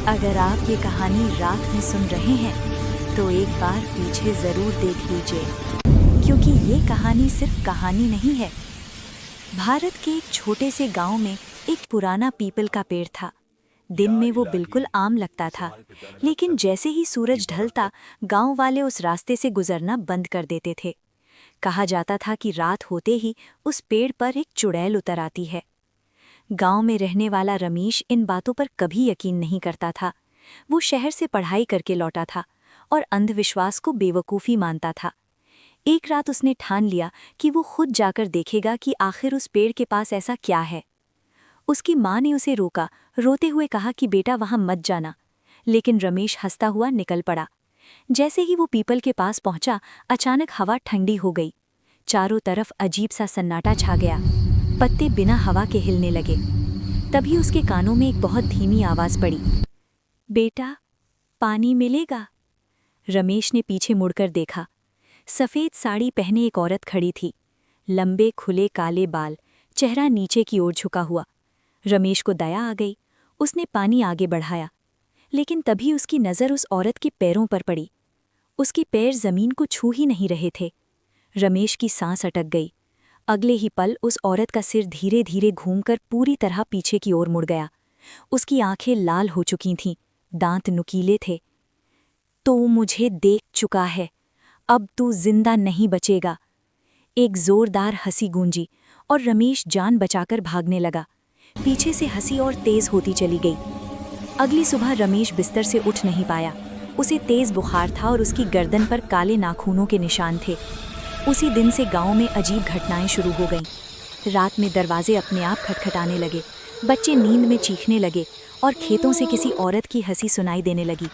अगर आप ये कहानी रात में सुन रहे हैं तो एक बार पीछे ज़रूर देख लीजिए, क्योंकि ये कहानी सिर्फ कहानी नहीं है। भारत के एक छोटे से गांव में एक पुराना पीपल का पेड़ था। दिन में वो बिल्कुल आम लगता था, लेकिन जैसे ही सूरज ढलता, गांव वाले उस रास्ते से गुजरना बंद कर देते थे। कहा जाता था कि रात होते ही उस पेड़ पर एक चुड़ैल उतर आती है। गांव में रहने वाला रमेश इन बातों पर कभी यकीन नहीं करता था। वो शहर से पढ़ाई करके लौटा था और अंधविश्वास को बेवकूफ़ी मानता था। एक रात उसने ठान लिया कि वो खुद जाकर देखेगा कि आखिर उस पेड़ के पास ऐसा क्या है। उसकी माँ ने उसे रोका, रोते हुए कहा कि बेटा वहां मत जाना, लेकिन रमेश हंसता हुआ निकल पड़ा। जैसे ही वो पीपल के पास पहुंचा, अचानक हवा ठंडी हो गई। चारों तरफ अजीब सा सन्नाटा छा गया। पत्ते बिना हवा के हिलने लगे। तभी उसके कानों में एक बहुत धीमी आवाज़ पड़ी, बेटा, पानी मिलेगा? रमेश ने पीछे मुड़कर देखा। सफ़ेद साड़ी पहने एक औरत खड़ी थी। लंबे खुले काले बाल, चेहरा नीचे की ओर झुका हुआ। रमेश को दया आ गई। उसने पानी आगे बढ़ाया, लेकिन तभी उसकी नज़र उस औरत के पैरों पर पड़ी। उसके पैर ज़मीन को छू ही नहीं रहे थे। रमेश की सांस अटक गई। अगले ही पल उस औरत का सिर धीरे धीरे घूमकर पूरी तरह पीछे की ओर मुड़ गया। उसकी आंखें लाल हो चुकी थीं, दांत नुकीले थे। तो मुझे देख चुका है, अब तू जिंदा नहीं बचेगा। एक जोरदार हंसी गूंजी और रमेश जान बचाकर भागने लगा। पीछे से हंसी और तेज होती चली गई। अगली सुबह रमेश बिस्तर से उठ नहीं पाया। उसे तेज बुखार था और उसकी गर्दन पर काले नाखूनों के निशान थे। उसी दिन से गांव में अजीब घटनाएं शुरू हो गईं। रात में दरवाजे अपने आप खटखटाने लगे, बच्चे नींद में चीखने लगे और खेतों से किसी औरत की हंसी सुनाई देने लगी।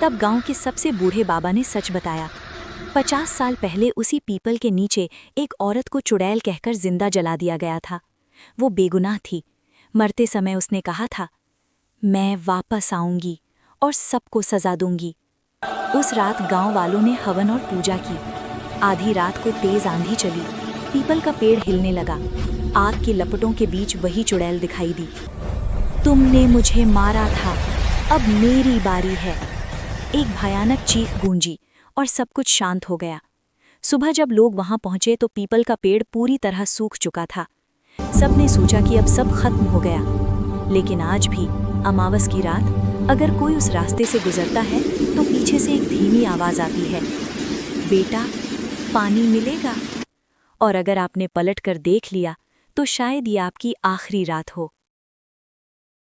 तब गांव के सबसे बूढ़े बाबा ने सच बताया। 50 साल पहले उसी पीपल के नीचे एक औरत को चुड़ैल कहकर जिंदा जला दिया गया था। वो बेगुनाह थी। मरते समय उसने कहा था, मैं वापस आऊंगी और सबको सजा दूंगी। उस रात गांव वालों ने हवन और पूजा की। आधी रात को तेज आंधी चली। पीपल का पेड़ हिलने लगा। आग की लपटों के बीच वही चुड़ैल दिखाई दी। तुमने मुझे मारा था, अब मेरी बारी है। एक भयानक चीख गूंजी और सब कुछ शांत हो गया। सुबह जब लोग वहां पहुंचे तो पीपल का पेड़ पूरी तरह सूख चुका था। सबने सोचा कि अब सब खत्म हो गया। लेकिन आज भी अमावस की रात अगर कोई उस रास्ते से गुजरता है तो पीछे से एक धीमी आवाज आती है, बेटा, पानी मिलेगा? और अगर आपने पलट कर देख लिया तो शायद ये आपकी आखिरी रात हो।